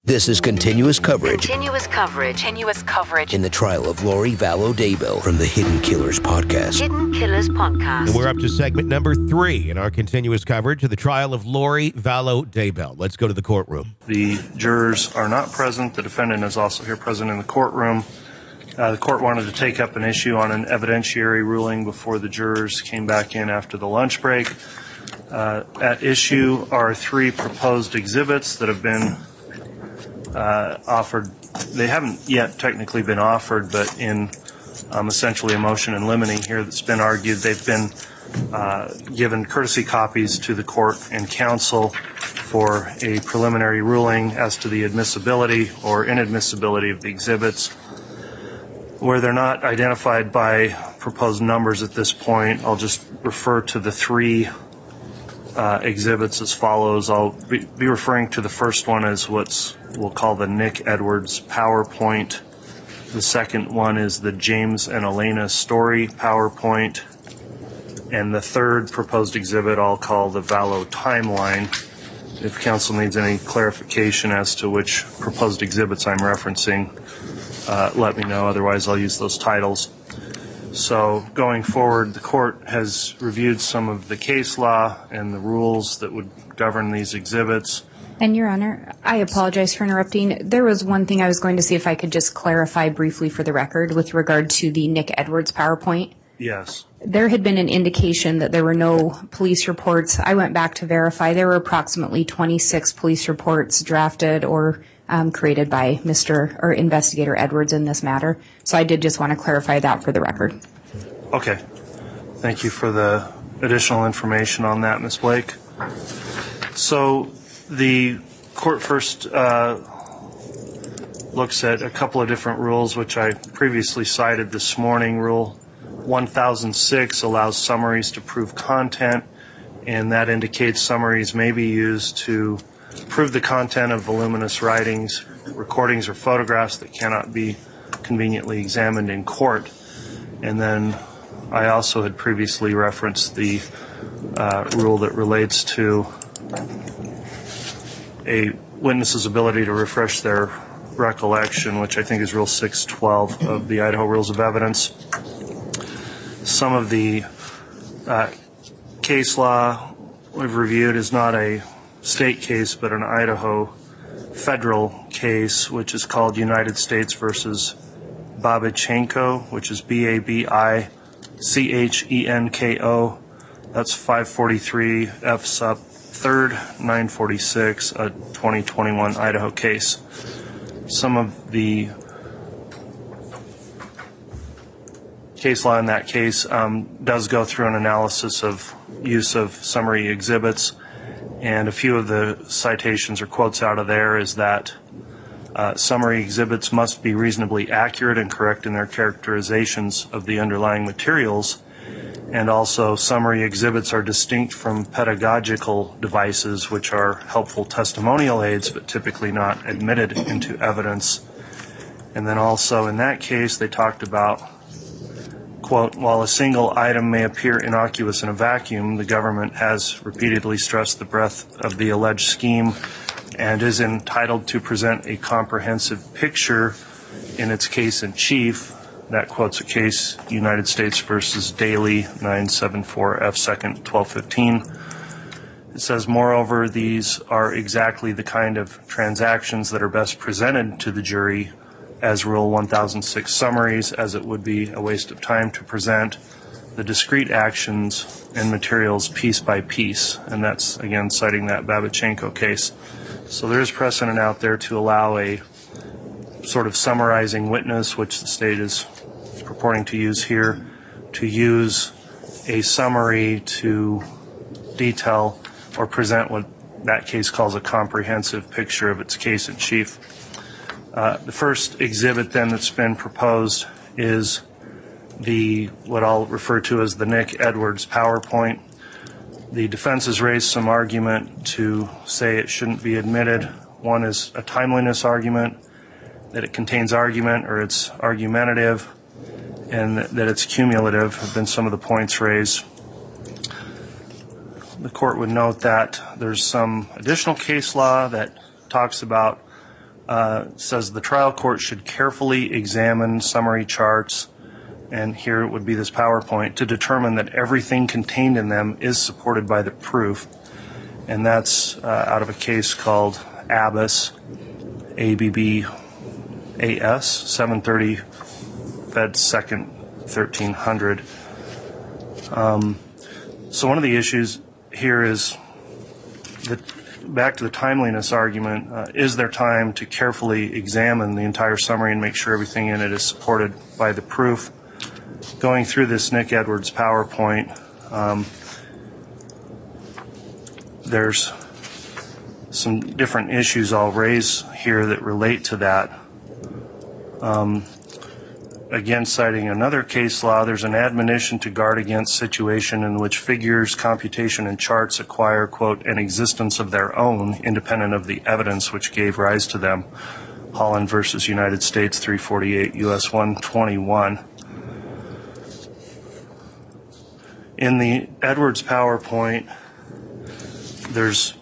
This is continuous coverage. Continuous coverage. In the trial of Lori Vallow Daybell from the Hidden Killers podcast. And we're up to segment number 3 in our continuous coverage of the trial of Lori Vallow Daybell. Let's go to the courtroom. The jurors are not present. The defendant is also here present in the courtroom. The court wanted to take up an issue on an evidentiary ruling before the jurors came back in after the lunch break. At issue are 3 proposed exhibits that have been offered. They haven't yet technically been offered, but in essentially a motion in limine here that's been argued, they've been given courtesy copies to the court and counsel for a preliminary ruling as to the admissibility or inadmissibility of the exhibits. Where they're not identified by proposed numbers at this point, I'll just refer to the 3 exhibits as follows. I'll be referring to the first one as we'll call the Nick Edwards PowerPoint. The second one is the James and Elena Story PowerPoint. And the third proposed exhibit I'll call the Vallow Timeline. If counsel needs any clarification as to which proposed exhibits I'm referencing, let me know. Otherwise, I'll use those titles. So going forward, the court has reviewed some of the case law and the rules that would govern these exhibits. And Your Honor, I apologize for interrupting. There was one thing I was going to see if I could just clarify briefly for the record with regard to the Nick Edwards PowerPoint. Yes. There had been an indication that there were no police reports. I went back to verify. There were approximately 26 police reports drafted or created by Mr. or Investigator Edwards in this matter. So I did just want to clarify that for the record. Okay. Thank you for the additional information on that, Ms. Blake. So the court first looks at a couple of different rules, which I previously cited this morning. Rule 1006 allows summaries to prove content, and that indicates summaries may be used to prove the content of voluminous writings, recordings, or photographs that cannot be conveniently examined in court. And then I also had previously referenced the rule that relates to a witness's ability to refresh their recollection, which I think is Rule 612 of the Idaho Rules of Evidence. Some of the case law we've reviewed is not a state case, but an Idaho federal case, which is called United States versus Babichenko, which is Babichenko. That's 543 F sub 3rd 946, a 2021 Idaho case. Some of the case law in that case does go through an analysis of use of summary exhibits. And a few of the citations or quotes out of there is that summary exhibits must be reasonably accurate and correct in their characterizations of the underlying materials. And also, summary exhibits are distinct from pedagogical devices, which are helpful testimonial aids, but typically not admitted into evidence. And then also in that case, they talked about, quote, while a single item may appear innocuous in a vacuum, the government has repeatedly stressed the breadth of the alleged scheme and is entitled to present a comprehensive picture in its case in chief. That quotes a case, United States versus Daly, 974 F 2nd 1215. It says, moreover, these are exactly the kind of transactions that are best presented to the jury as Rule 1006 summaries, as it would be a waste of time to present the discrete actions and materials piece by piece. And that's, again, citing that Babichenko case. So there is precedent out there to allow a sort of summarizing witness, which the state is purporting to use here, to use a summary to detail or present what that case calls a comprehensive picture of its case in chief. The first exhibit then that's been proposed is what I'll refer to as the Nick Edwards PowerPoint. The defense has raised some argument to say it shouldn't be admitted. One is a timeliness argument, that it contains argument or it's argumentative, and that it's cumulative have been some of the points raised. The court would note that there's some additional case law that talks about says the trial court should carefully examine summary charts, and here it would be this PowerPoint, to determine that everything contained in them is supported by the proof. And that's out of a case called Abbas, ABBAS, 730 Fed 2nd, 1300. So one of the issues here is that, back to the timeliness argument, is there time to carefully examine the entire summary and make sure everything in it is supported by the proof? Going through this Nick Edwards PowerPoint, there's some different issues I'll raise here that relate to that. Again, citing another case law, there's an admonition to guard against situation in which figures, computation, and charts acquire, quote, an existence of their own, independent of the evidence which gave rise to them. Holland versus United States, 348 U.S. 121. In the Edwards PowerPoint, there's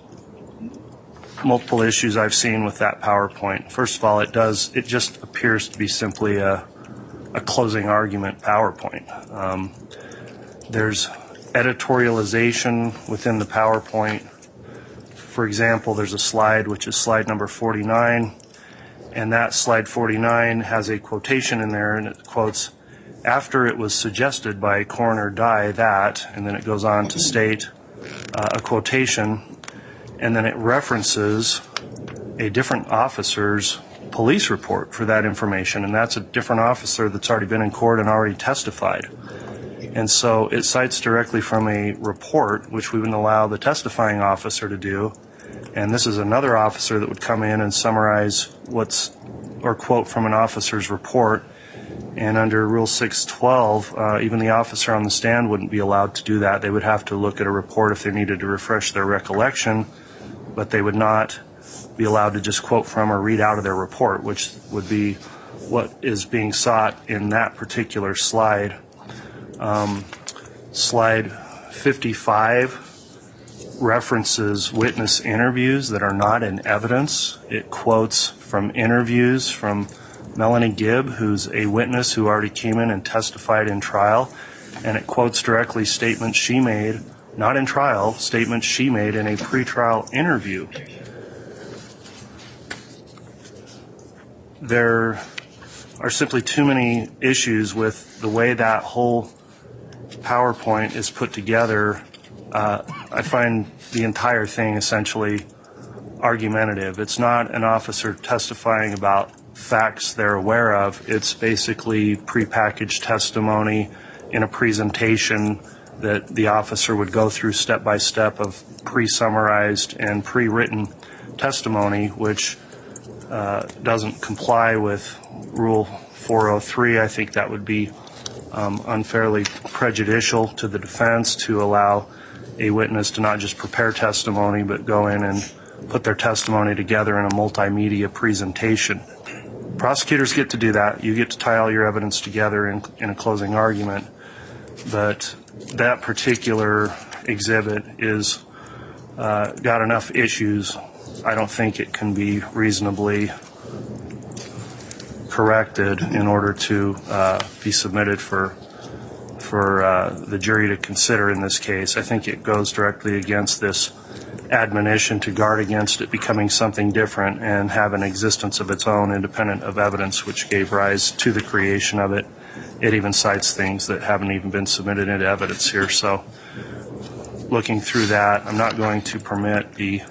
multiple issues I've seen with that PowerPoint. First of all, it just appears to be simply a closing argument PowerPoint. There's editorialization within the PowerPoint. For example, there's a slide, which is slide number 49, and that slide 49 has a quotation in there, and it quotes, "After it was suggested by Coroner Dye that," and then it goes on to state a quotation, and then it references a different officer's police report for that information, and that's a different officer that's already been in court and already testified. And so it cites directly from a report, which we wouldn't allow the testifying officer to do, and this is another officer that would come in and summarize or quote from an officer's report. And under Rule 612, even the officer on the stand wouldn't be allowed to do that. They would have to look at a report if they needed to refresh their recollection, but they would not be allowed to just quote from or read out of their report, which would be what is being sought in that particular slide. Slide 55 references witness interviews that are not in evidence. It quotes from interviews from Melanie Gibb, who's a witness who already came in and testified in trial, and it quotes directly statements she made, not in trial, statements she made in a pretrial interview. There are simply too many issues with the way that whole PowerPoint is put together. I find the entire thing essentially argumentative. It's not an officer testifying about facts they're aware of. It's basically prepackaged testimony in a presentation that the officer would go through step by step of pre-summarized and pre-written testimony, which doesn't comply with Rule 403. I think that would be unfairly prejudicial to the defense to allow a witness to not just prepare testimony but go in and put their testimony together in a multimedia presentation. Prosecutors get to do that. You get to tie all your evidence together in a closing argument, but that particular exhibit is got enough issues. I don't think it can be reasonably corrected in order to be submitted for the jury to consider in this case. I think it goes directly against this admonition to guard against it becoming something different and have an existence of its own independent of evidence which gave rise to the creation of it. It even cites things that haven't even been submitted into evidence here. So looking through that, I'm not going to permit the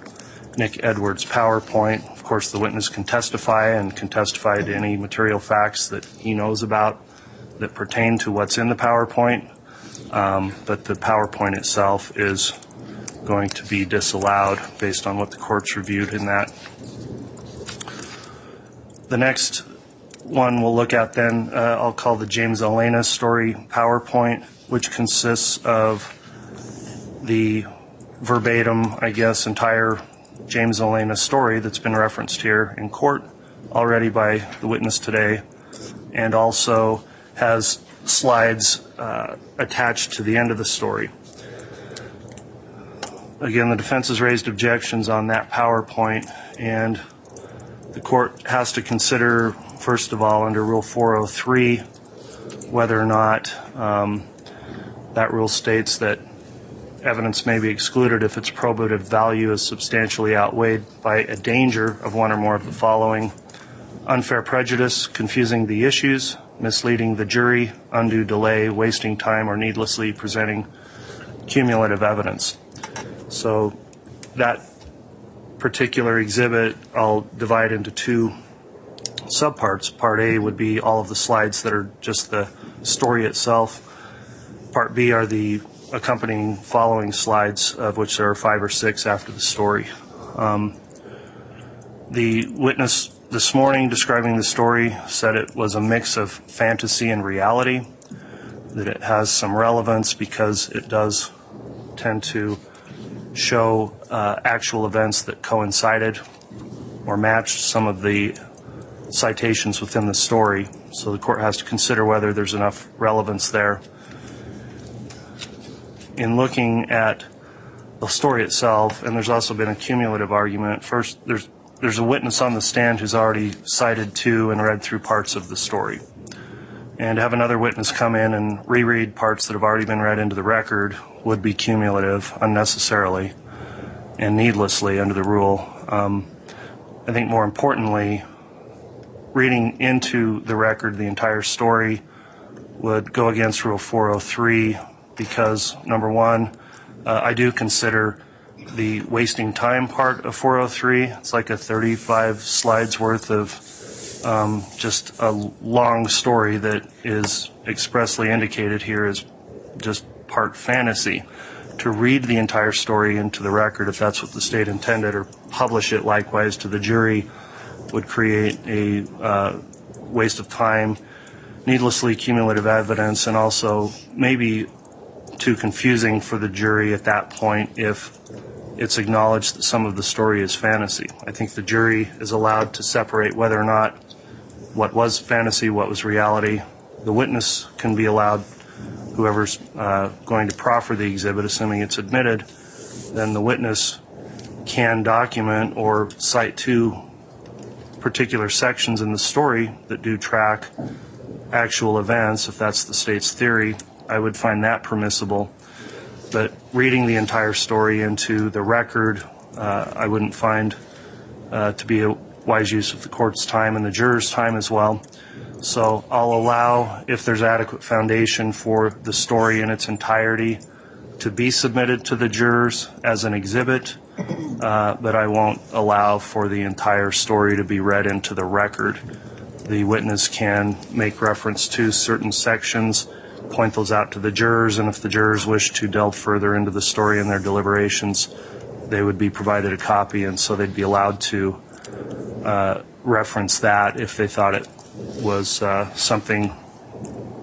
Nick Edwards PowerPoint. Of course, the witness can testify to any material facts that he knows about that pertain to what's in the PowerPoint, but the PowerPoint itself is going to be disallowed based on what the court's reviewed in that. The next one we'll look at then, I'll call the James Elena story PowerPoint, which consists of the verbatim, entire James Elena story that's been referenced here in court already by the witness today, and also has slides attached to the end of the story. Again, the defense has raised objections on that PowerPoint, and The court has to consider, first of all, under Rule 403, whether or not that rule states that evidence may be excluded if its probative value is substantially outweighed by a danger of one or more of the following: unfair prejudice, confusing the issues, misleading the jury, undue delay, wasting time, or needlessly presenting cumulative evidence. So that particular exhibit I'll divide into two subparts. Part A would be all of the slides that are just the story itself. Part B are the accompanying following slides, of which there are 5 or 6 after the story. The witness this morning describing the story said it was a mix of fantasy and reality, that it has some relevance because it does tend to show actual events that coincided or matched some of the citations within the story. So the court has to consider whether there's enough relevance there. In looking at the story itself, and there's also been a cumulative argument. First, there's a witness on the stand who's already cited to and read through parts of the story. And to have another witness come in and reread parts that have already been read into the record would be cumulative unnecessarily and needlessly under the rule. I think more importantly, reading into the record the entire story would go against Rule 403 because, number one, I do consider the wasting time part of 403. It's like a 35 slides worth of just a long story that is expressly indicated here as just part fantasy. To read the entire story into the record, if that's what the state intended, or publish it likewise to the jury, would create a waste of time, needlessly cumulative evidence, and also maybe too confusing for the jury at that point if it's acknowledged that some of the story is fantasy. I think the jury is allowed to separate whether or not what was fantasy, what was reality. The witness can be allowed, whoever's going to proffer the exhibit, assuming it's admitted, then the witness can document or cite two particular sections in the story that do track actual events, if that's the state's theory. I would find that permissible. But reading the entire story into the record, I wouldn't find to be a wise use of the court's time and the jurors' time as well. So I'll allow, if there's adequate foundation for the story in its entirety, to be submitted to the jurors as an exhibit, but I won't allow for the entire story to be read into the record. The witness can make reference to certain sections, point those out to the jurors, and if the jurors wish to delve further into the story in their deliberations, they would be provided a copy, and so they'd be allowed to reference that if they thought it was something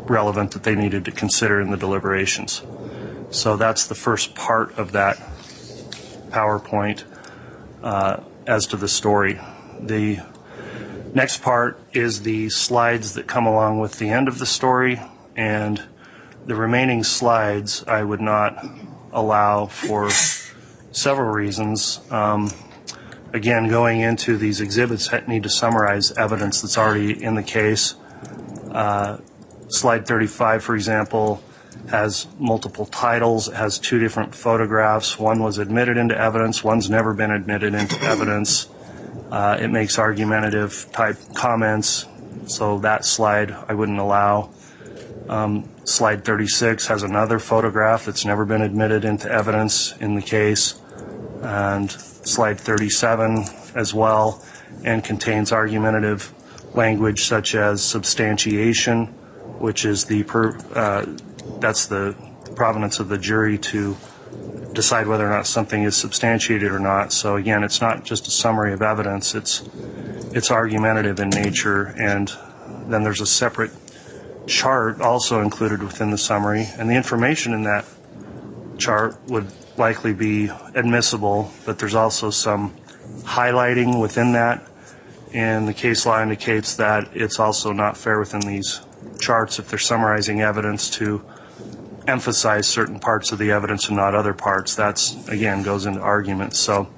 relevant that they needed to consider in the deliberations. So that's the first part of that PowerPoint as to the story. The next part is the slides that come along with the end of the story, and the remaining slides I would not allow for several reasons. Again, going into these exhibits need to summarize evidence that's already in the case. Slide 35, for example, has multiple titles. It has 2 different photographs. One was admitted into evidence. One's never been admitted into evidence. It makes argumentative type comments, so that slide I wouldn't allow. Slide 36 has another photograph that's never been admitted into evidence in the case, and slide 37 as well, and contains argumentative language such as substantiation, which is that's the provenance of the jury to decide whether or not something is substantiated or not. So again, it's not just a summary of evidence, it's argumentative in nature, and then there's a separate chart also included within the summary, and the information in that chart would likely be admissible, but there's also some highlighting within that, and the case law indicates that it's also not fair within these charts if they're summarizing evidence to emphasize certain parts of the evidence and not other parts. That's, again, goes into arguments. So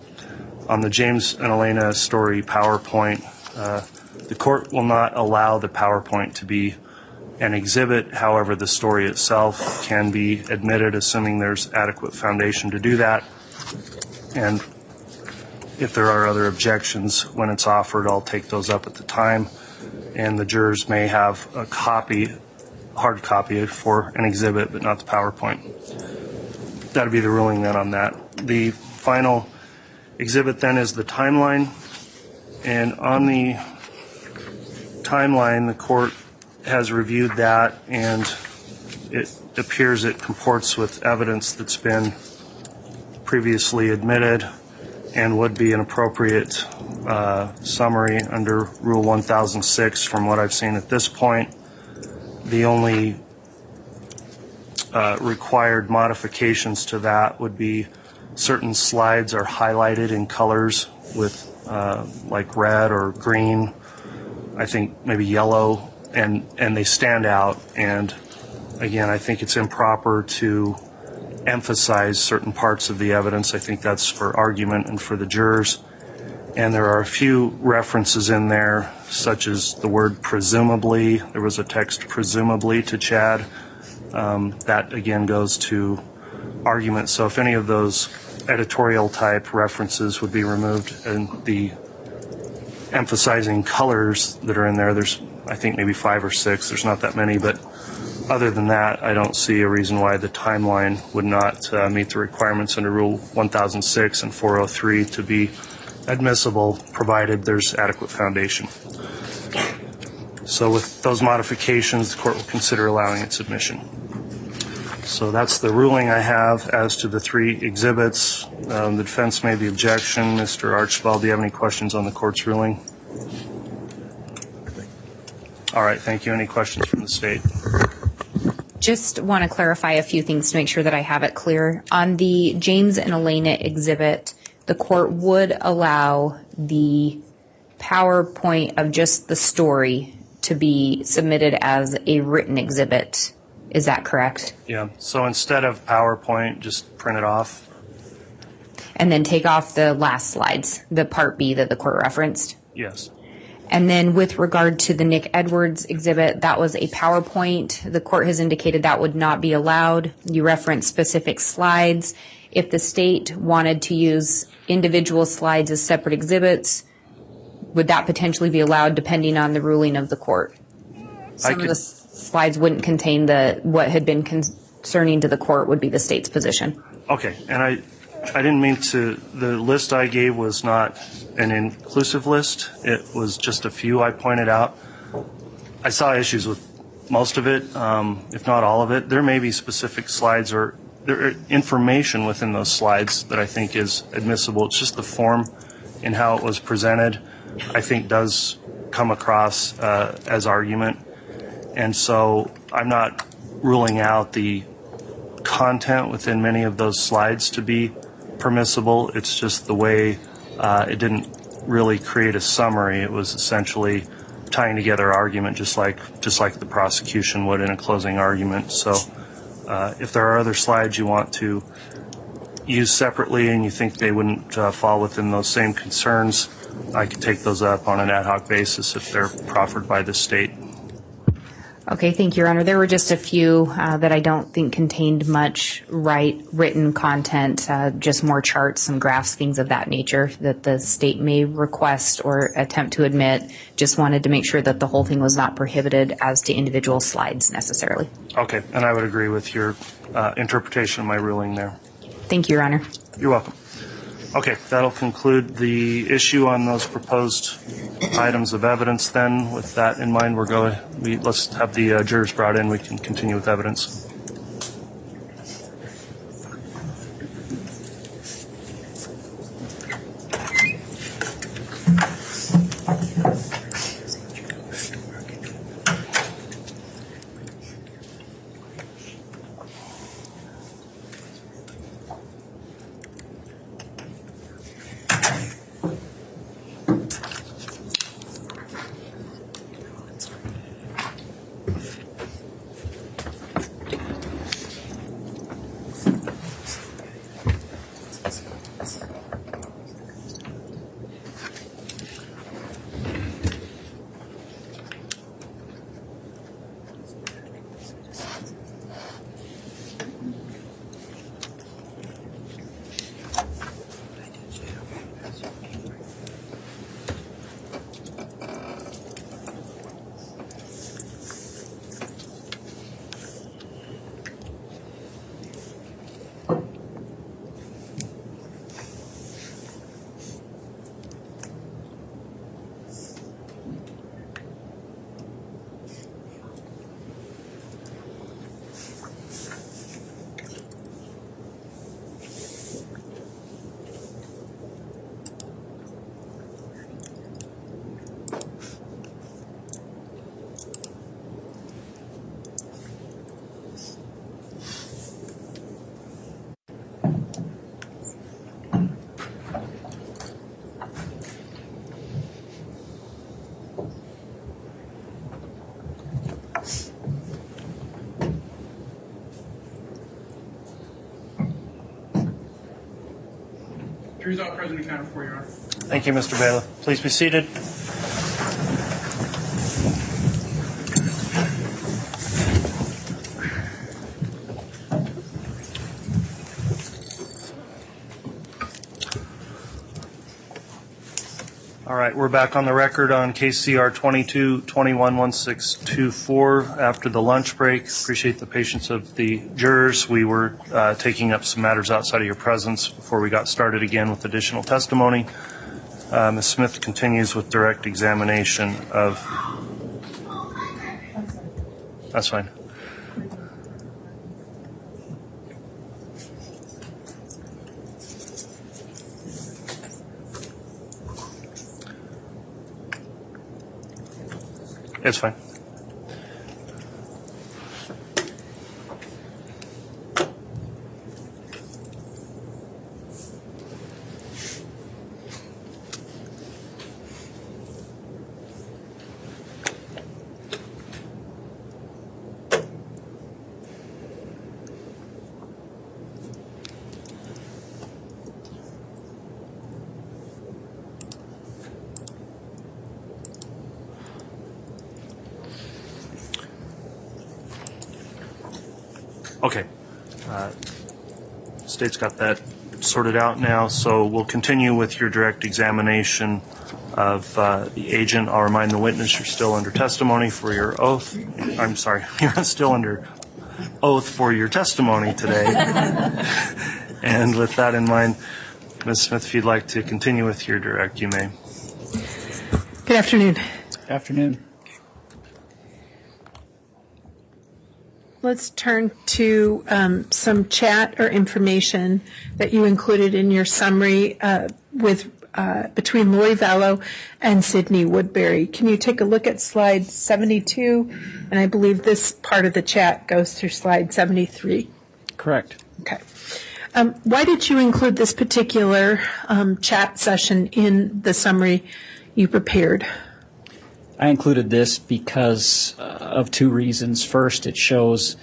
on the James and Elena story PowerPoint, The court will not allow the PowerPoint to be an exhibit. However, the story itself can be admitted, assuming there's adequate foundation to do that. And if there are other objections when it's offered, I'll take those up at the time. And the jurors may have a copy, hard copy for an exhibit, but not the PowerPoint. That'll be the ruling then on that. The final exhibit then is the timeline. And on the timeline, the court has reviewed that, and it appears it comports with evidence that's been previously admitted and would be an appropriate summary under Rule 1006 from what I've seen at this point. The only required modifications to that would be certain slides are highlighted in colors with like red or green, I think maybe yellow, and they stand out. And again, I think it's improper to emphasize certain parts of the evidence. I think that's for argument and for the jurors. And there are a few references in there, such as the word presumably. There was a text presumably to Chad. That again goes to argument. So if any of those editorial type references would be removed, and the emphasizing colors that are in there, there's I think maybe 5 or 6. There's not that many, but other than that, I don't see a reason why the timeline would not meet the requirements under Rule 1006 and 403 to be admissible, provided there's adequate foundation. So with those modifications, the court will consider allowing its admission. So that's the ruling I have as to the 3 exhibits. The defense made the objection. Mr. Archibald, do you have any questions on the court's ruling? All right, thank you. Any questions from the state? Just want to clarify a few things to make sure that I have it clear. On the James and Elena exhibit, the court would allow the PowerPoint of just the story to be submitted as a written exhibit. Is that correct? Yeah, so instead of PowerPoint, just print it off. And then take off the last slides, the Part B that the court referenced? Yes. And then with regard to the Nick Edwards exhibit, that was a PowerPoint. The court has indicated that would not be allowed. You referenced specific slides. If the state wanted to use individual slides as separate exhibits, would that potentially be allowed depending on the ruling of the court? Some of the slides wouldn't contain what had been concerning to the court would be the state's position. Okay, and I didn't mean to, the list I gave was not an inclusive list. It was just a few I pointed out. I saw issues with most of it, if not all of it. There may be specific slides or there information within those slides that I think is admissible. It's just the form and how it was presented, I think does come across as argument. And so I'm not ruling out the content within many of those slides to be permissible. It's just the way it didn't really create a summary. It was essentially tying together argument just like the prosecution would in a closing argument. So if there are other slides you want to use separately and you think they wouldn't fall within those same concerns, I could take those up on an ad hoc basis if they're proffered by the state. Okay, thank you, Your Honor. There were just a few that I don't think contained much written content, just more charts, some graphs, things of that nature that the state may request or attempt to admit. Just wanted to make sure that the whole thing was not prohibited as to individual slides necessarily. Okay, and I would agree with your interpretation of my ruling there. Thank you, Your Honor. You're welcome. Okay, that'll conclude the issue on those proposed items of evidence then. With that in mind, let's have the jurors brought in. We can continue with evidence. Jury's all present and accounted for, Your Honor. Thank you, Mr. Bailiff. Please be seated. All right, we're back on the record on case CR 22-21-1624 after the lunch break. Appreciate the patience of the jurors. We were taking up some matters outside of your presence before we got started again with additional testimony. Ms. Smith continues with direct examination of... That's fine. It's fine. Okay. State's got that sorted out now, so we'll continue with your direct examination of the agent. I'll remind the witness you're still under testimony for your oath. I'm sorry, you're still under oath for your testimony today. And with that in mind, Ms. Smith, if you'd like to continue with your direct, you may. Good afternoon. Good afternoon. Let's turn to some chat or information that you included in your summary between Lori Vallow and Sydney Woodbury. Can you take a look at slide 72? And I believe this part of the chat goes through slide 73. Correct. Okay. Why did you include this particular chat session in the summary you prepared? I included this because of two reasons. First, it shows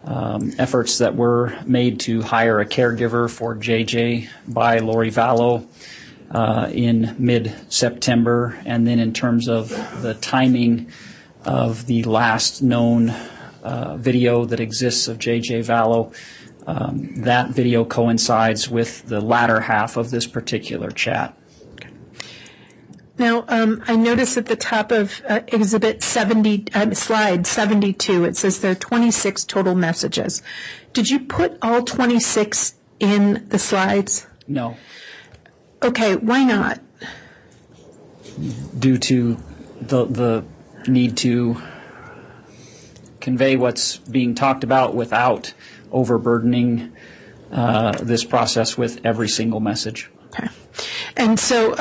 efforts that were made to hire a caregiver for JJ by Lori Vallow in mid-September. And then in terms of the timing of the last known video that exists of JJ Vallow, that video coincides with the latter half of this particular chat. Now, I notice at the top of exhibit 70, slide 72, it says there are 26 total messages. Did you put all 26 in the slides? No. Okay, why not? Due to the need to convey what's being talked about without overburdening this process with every single message. Okay. And so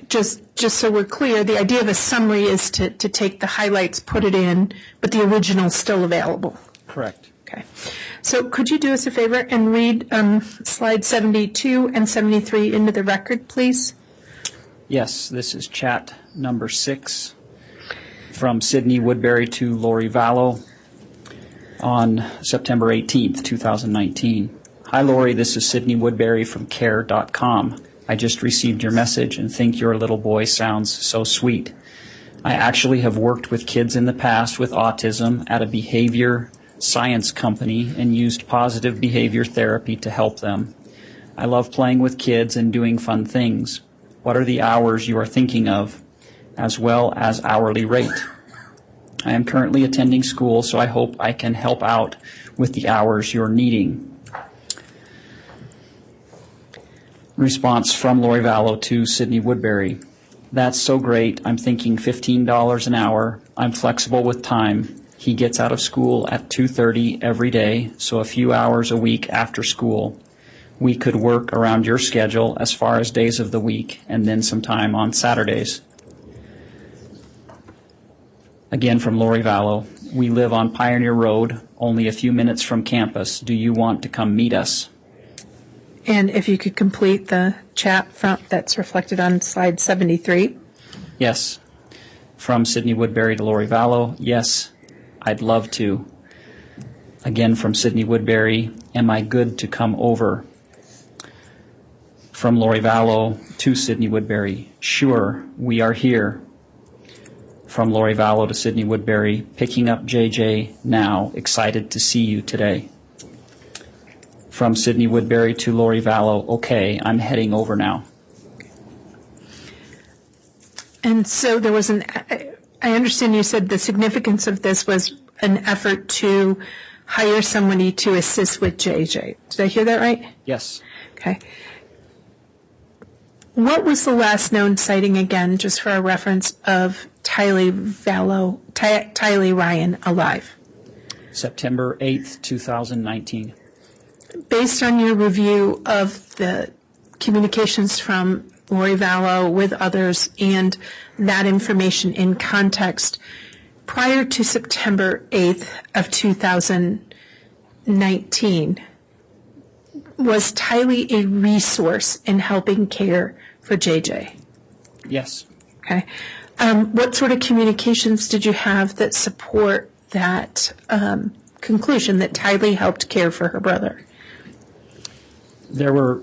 just so we're clear, the idea of a summary is to take the highlights, put it in, but the original's still available. Correct. Okay. So could you do us a favor and read slide 72 and 73 into the record, please? Yes, this is chat number 6 from Sydney Woodbury to Lori Vallow on September 18th, 2019. Hi, Lori. This is Sydney Woodbury from care.com. I just received your message and think your little boy sounds so sweet. I actually have worked with kids in the past with autism at a behavior science company and used positive behavior therapy to help them. I love playing with kids and doing fun things. What are the hours you are thinking of, as well as hourly rate? I am currently attending school, so I hope I can help out with the hours you're needing. Response from Lori Vallow to Sydney Woodbury. That's so great. I'm thinking $15 an hour. I'm flexible with time. He gets out of school at 2:30 every day, so a few hours a week after school. We could work around your schedule as far as days of the week and then some time on Saturdays. Again from Lori Vallow. We live on Pioneer Road, only a few minutes from campus. Do you want to come meet us? And if you could complete the chat that's reflected on slide 73. Yes. From Sidney Woodbury to Lori Vallow, yes, I'd love to. Again, from Sidney Woodbury, am I good to come over? From Lori Vallow to Sidney Woodbury, sure, we are here. From Lori Vallow to Sidney Woodbury, picking up JJ now, excited to see you today. From Sidney Woodbury to Lori Vallow, okay, I'm heading over now. And so there was I understand you said the significance of this was an effort to hire somebody to assist with JJ. Did I hear that right? Yes. Okay. What was the last known sighting again, just for a reference, of Tylee Ryan alive? September 8th, 2019. Based on your review of the communications from Lori Vallow with others and that information in context, prior to September 8th of 2019, was Tylee a resource in helping care for JJ? Yes. Okay. What sort of communications did you have that support that conclusion that Tylee helped care for her brother? There were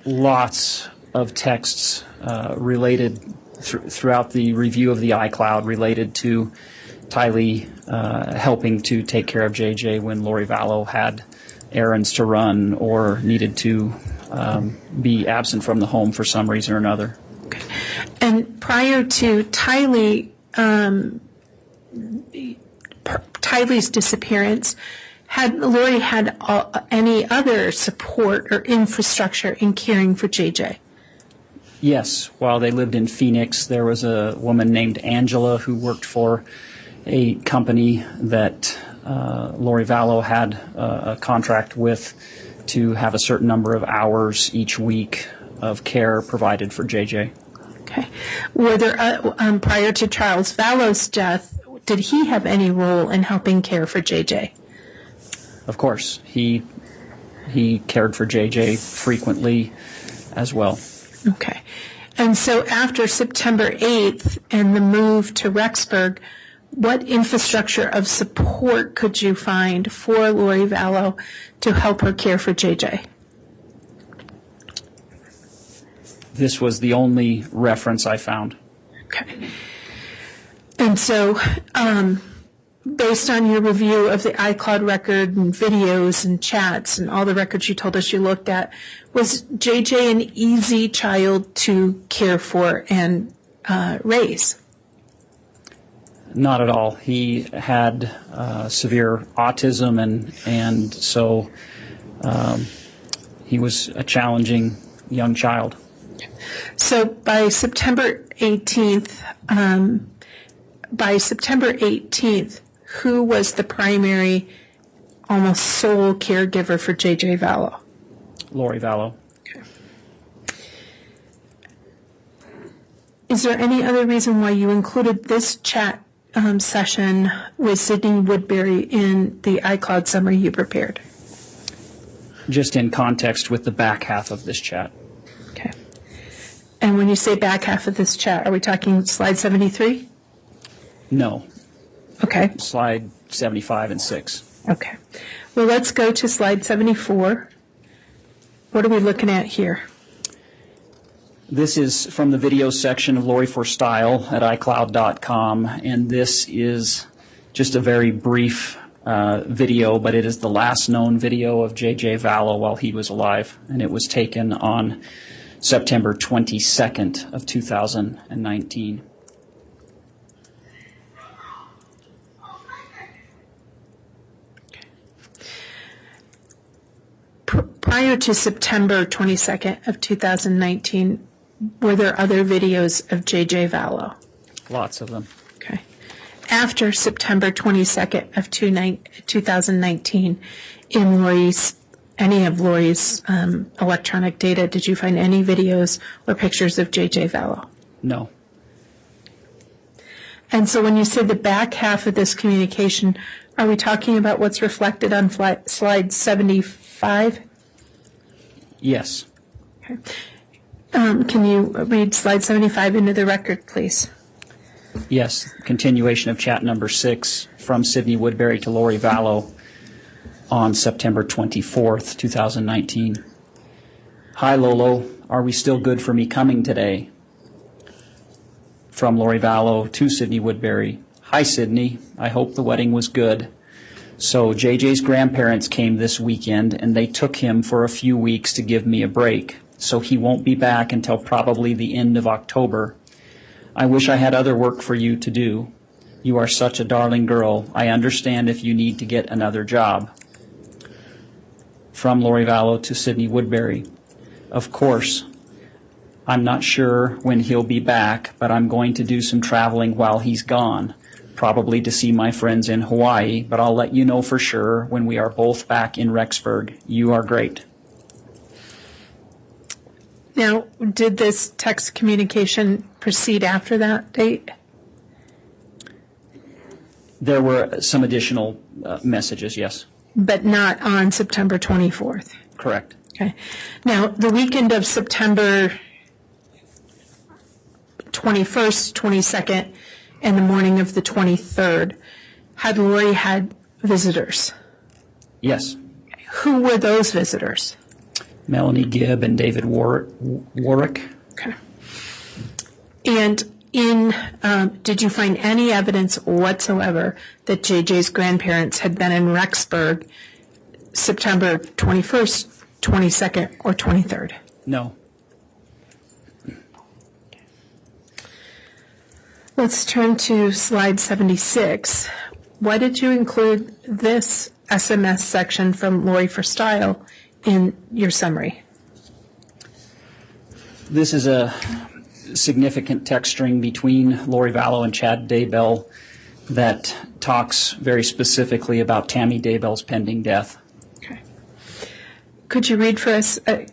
lots of texts related throughout the review of the iCloud related to Tylee helping to take care of JJ when Lori Vallow had errands to run or needed to be absent from the home for some reason or another. Okay. And prior to Tylee's disappearance, had Lori had any other support or infrastructure in caring for JJ? Yes. While they lived in Phoenix, there was a woman named Angela who worked for a company that Lori Vallow had a contract with to have a certain number of hours each week of care provided for JJ. Okay. Were there, prior to Charles Vallow's death, did he have any role in helping care for JJ? Of course. He cared for JJ frequently as well. Okay. And so after September 8th and the move to Rexburg, what infrastructure of support could you find for Lori Vallow to help her care for JJ? This was the only reference I found. Okay. And so, based on your review of the iCloud record and videos and chats and all the records you told us you looked at, was JJ an easy child to care for and raise? Not at all. He had severe autism, and so he was a challenging young child. So by September 18th, who was the primary, almost sole caregiver for JJ Vallow? Lori Vallow. Okay. Is there any other reason why you included this chat session with Sidney Woodbury in the iCloud summary you prepared? Just in context with the back half of this chat. Okay. And when you say back half of this chat, are we talking slide 73? No. Okay. Slide 75 and 6. Okay. Well, let's go to slide 74. What are we looking at here? This is from the video section of Lori for Style at iCloud.com, and this is just a very brief video, but it is the last known video of JJ Vallow while he was alive, and it was taken on September 22nd of 2019. Prior to September 22nd of 2019, were there other videos of JJ Vallow? Lots of them. Okay. After September 22nd of 2019, in any of Lori's electronic data, did you find any videos or pictures of JJ Vallow? No. And so when you say the back half of this communication, are we talking about what's reflected on slide 75? Yes. Okay. Can you read slide 75 into the record, please? Yes, continuation of chat number 6 from Sydney Woodbury to Lori Vallow on September 24th, 2019. Hi, Lolo. Are we still good for me coming today? From Lori Vallow to Sydney Woodbury. Hi, Sydney. I hope the wedding was good. So JJ's grandparents came this weekend, and they took him for a few weeks to give me a break. So he won't be back until probably the end of October. I wish I had other work for you to do. You are such a darling girl. I understand if you need to get another job. From Lori Vallow to Sydney Woodbury. Of course, I'm not sure when he'll be back, but I'm going to do some traveling while he's gone, probably to see my friends in Hawaii, but I'll let you know for sure when we are both back in Rexburg. You are great. Now, did this text communication proceed after that date? There were some additional messages, yes. But not on September 24th? Correct. Okay. Now, the weekend of September 21st, 22nd, and the morning of the 23rd, had Lori had visitors? Yes. Who were those visitors? Melanie Gibb and David Warwick. Okay. And did you find any evidence whatsoever that JJ's grandparents had been in Rexburg September 21st, 22nd, or 23rd? No. Let's turn to slide 76. Why did you include this SMS section from Lori for Style in your summary? This is a significant text string between Lori Vallow and Chad Daybell that talks very specifically about Tammy Daybell's pending death. Okay. Could you read for us? Could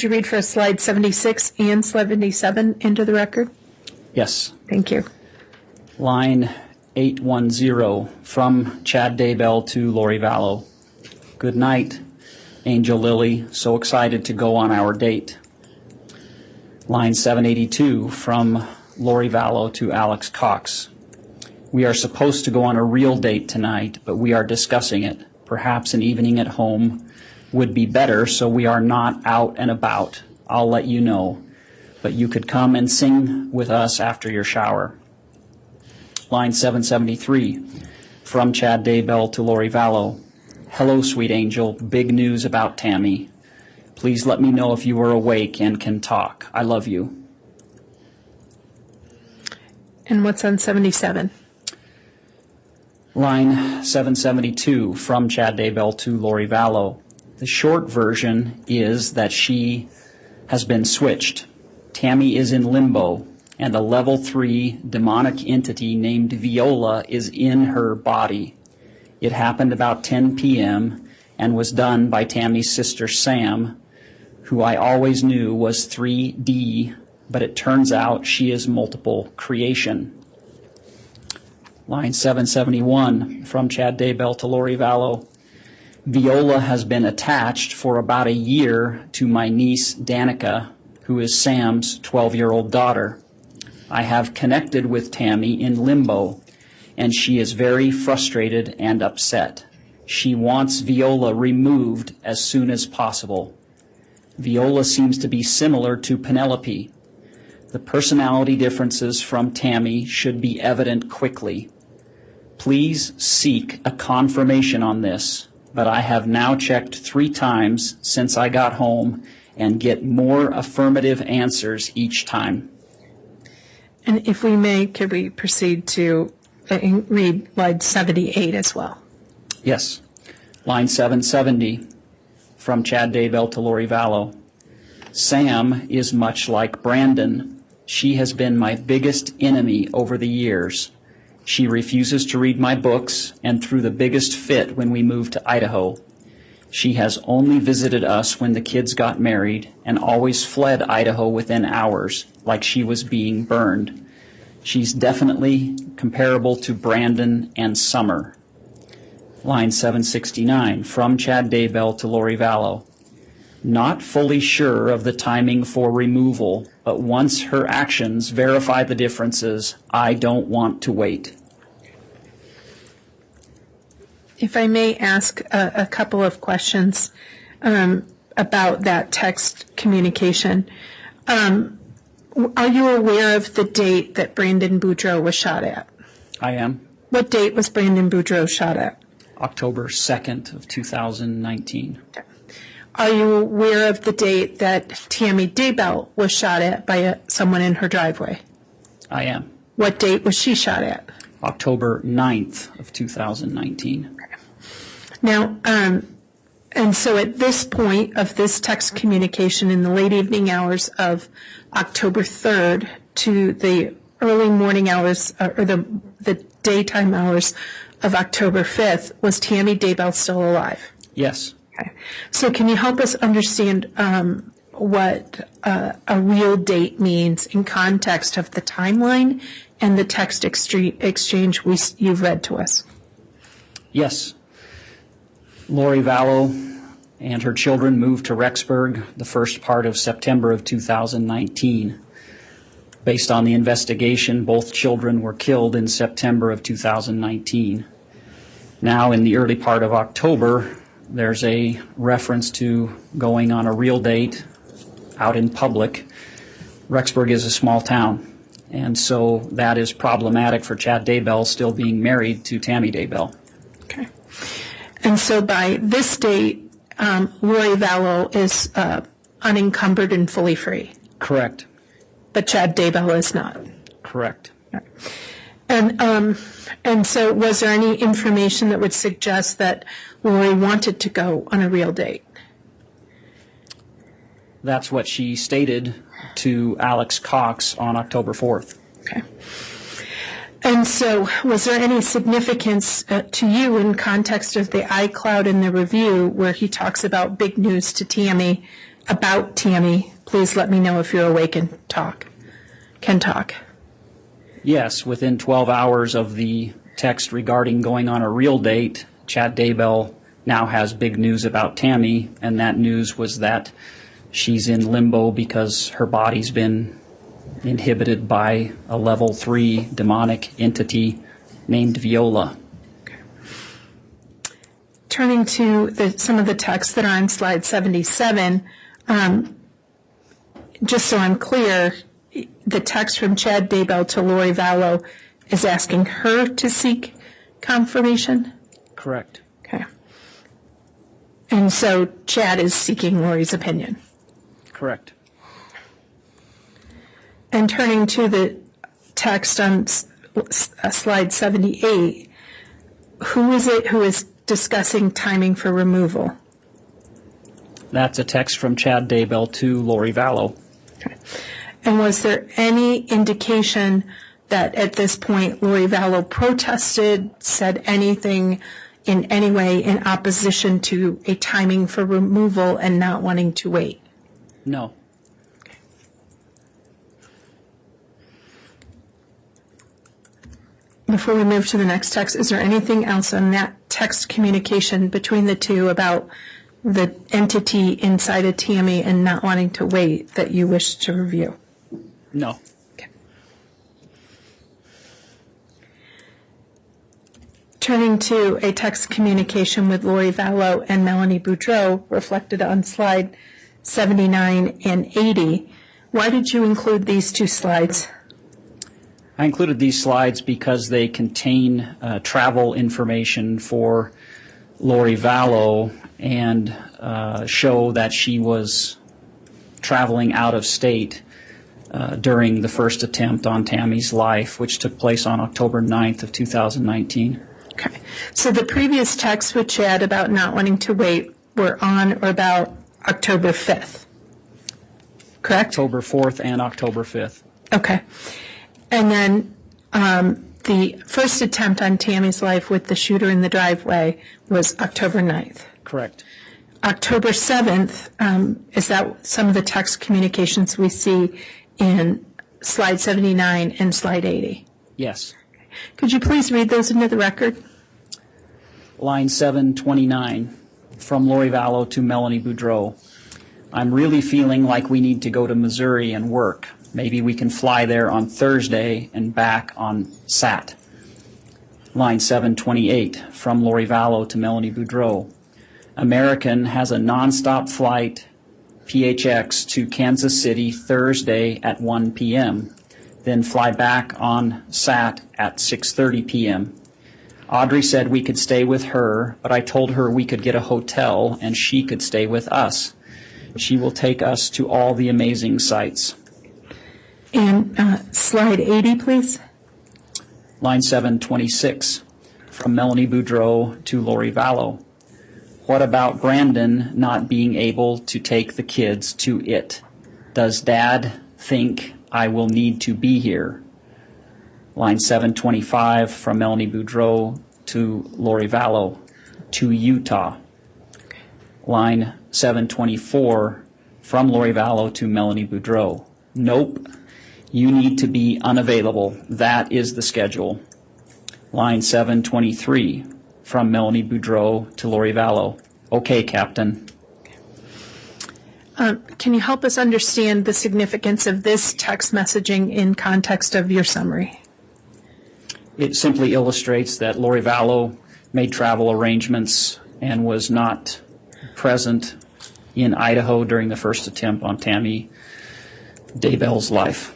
you read for us slide 76 and 77 into the record? Yes. Thank you. Line 810 from Chad Daybell to Lori Vallow. Good night, Angel Lily. So excited to go on our date. Line 782 from Lori Vallow to Alex Cox. We are supposed to go on a real date tonight, but we are discussing it. Perhaps an evening at home would be better, so we are not out and about. I'll let you know. But you could come and sing with us after your shower. Line 773 from Chad Daybell to Lori Vallow. Hello, sweet angel. Big news about Tammy. Please let me know if you are awake and can talk. I love you. And what's on 77? Line 772 from Chad Daybell to Lori Vallow. The short version is that she has been switched. Tammy is in limbo, and a level 3 demonic entity named Viola is in her body. It happened about 10 p.m. and was done by Tammy's sister Sam, who I always knew was 3D, but it turns out she is multiple creation. Line 771 from Chad Daybell to Lori Vallow. Viola has been attached for about a year to my niece Danica, who is Sam's 12-year-old daughter. I have connected with Tammy in limbo, and she is very frustrated and upset. She wants Viola removed as soon as possible. Viola seems to be similar to Penelope. The personality differences from Tammy should be evident quickly. Please seek a confirmation on this, but I have now checked 3 times since I got home and get more affirmative answers each time. And if we may, could we proceed to read line 78 as well? Yes. Line 770 from Chad Daybell to Lori Vallow. Sam is much like Brandon. She has been my biggest enemy over the years. She refuses to read my books and threw the biggest fit when we moved to Idaho. She has only visited us when the kids got married and always fled Idaho within hours, like she was being burned. She's definitely comparable to Brandon and Summer. Line 769 from Chad Daybell to Lori Vallow. Not fully sure of the timing for removal, but once her actions verify the differences, I don't want to wait. If I may ask a couple of questions about that text communication. Are you aware of the date that Brandon Boudreaux was shot at? I am. What date was Brandon Boudreaux shot at? October 2nd of 2019. Okay. Are you aware of the date that Tammy Daybell was shot at by someone in her driveway? I am. What date was she shot at? October 9th of 2019. Now, and so at this point of this text communication in the late evening hours of October 3rd to the early morning hours, or the daytime hours of October 5th, was Tammy Daybell still alive? Yes. Okay. So can you help us understand what a real date means in context of the timeline and the text exchange you've read to us? Yes. Lori Vallow and her children moved to Rexburg the first part of September of 2019. Based on the investigation, both children were killed in September of 2019. Now, in the early part of October, there's a reference to going on a real date out in public. Rexburg is a small town, and so that is problematic for Chad Daybell still being married to Tammy Daybell. Okay. And so by this date, Lori Vallow is unencumbered and fully free. Correct. But Chad Daybell is not. Correct. And so was there any information that would suggest that Lori wanted to go on a real date? That's what she stated to Alex Cox on October 4th. Okay. And so was there any significance to you in context of the iCloud in the review where he talks about big news to Tammy, about Tammy? Please let me know if you're awake and can talk. Yes, within 12 hours of the text regarding going on a real date, Chad Daybell now has big news about Tammy, and that news was that she's in limbo because her body's been inhibited by a level 3 demonic entity named Viola. Okay. Turning to some of the texts that are on slide 77, just so I'm clear, the text from Chad Daybell to Lori Vallow is asking her to seek confirmation? Correct. Okay. And so Chad is seeking Lori's opinion? Correct. And turning to the text on slide 78, who is it who is discussing timing for removal? That's a text from Chad Daybell to Lori Vallow. Okay. And was there any indication that at this point Lori Vallow protested, said anything in any way in opposition to a timing for removal and not wanting to wait? No. Okay. Before we move to the next text, is there anything else on that text communication between the two about the entity inside of Tammy and not wanting to wait that you wish to review? No. Okay. Turning to a text communication with Lori Vallow and Melanie Boudreaux reflected on slide 79 and 80, why did you include these two slides? I included these slides because they contain travel information for Lori Vallow and show that she was traveling out of state during the first attempt on Tammy's life, which took place on October 9th of 2019. Okay. So the previous texts with Chad about not wanting to wait were on or about October 5th, correct? October 4th and October 5th. Okay. And then the first attempt on Tammy's life with the shooter in the driveway was October 9th. Correct. October 7th, is that some of the text communications we see in slide 79 and slide 80? Yes. Could you please read those into the record? Line 729 from Lori Vallow to Melanie Boudreaux. I'm really feeling like we need to go to Missouri and work. Maybe we can fly there on Thursday and back on Sat. Line 728 from Lori Vallow to Melanie Boudreau. American has a nonstop flight, PHX, to Kansas City Thursday at 1 p.m., then fly back on Sat at 6:30 p.m. Audrey said we could stay with her, but I told her we could get a hotel and she could stay with us. She will take us to all the amazing sites. And slide 80, please. Line 726 from Melanie Boudreau to Lori Vallow. What about Brandon not being able to take the kids to it? Does Dad think I will need to be here? Line 725 from Melanie Boudreau to Lori Vallow to Utah. Line 724 from Lori Vallow to Melanie Boudreau. Nope. You need to be unavailable. That is the schedule. Line 723 from Melanie Boudreau to Lori Vallow. Okay, Captain. Can you help us understand the significance of this text messaging in context of your summary? It simply illustrates that Lori Vallow made travel arrangements and was not present in Idaho during the first attempt on Tammy Daybell's life.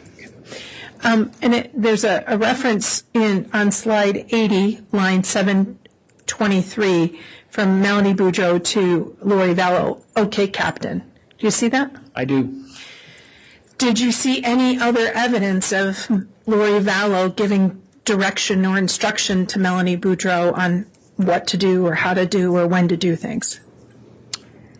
There's a reference on slide 80, line 723, from Melanie Boudreau to Lori Vallow. Okay, Captain. Do you see that? I do. Did you see any other evidence of Lori Vallow giving direction or instruction to Melanie Boudreau on what to do or how to do or when to do things?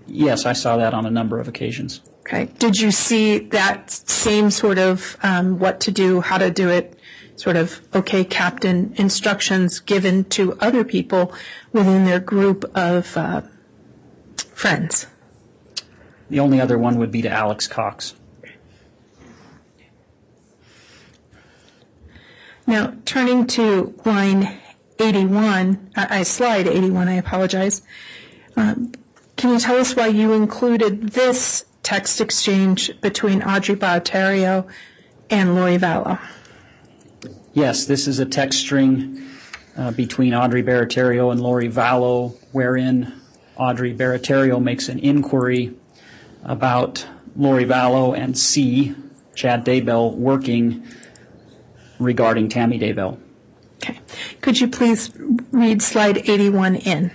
Yes, I saw that on a number of occasions. Okay. Did you see that same sort of what to do, how to do it, sort of, okay, Captain, instructions given to other people within their group of friends? The only other one would be to Alex Cox. Now, turning to line 81, slide 81, I apologize. Can you tell us why you included this text exchange between Audrey Baratario and Lori Vallow? Yes, this is a text string between Audrey Baratario and Lori Vallow, wherein Audrey Baratario makes an inquiry about Lori Vallow and C, Chad Daybell, working regarding Tammy Daybell. Okay. Could you please read slide 81 in?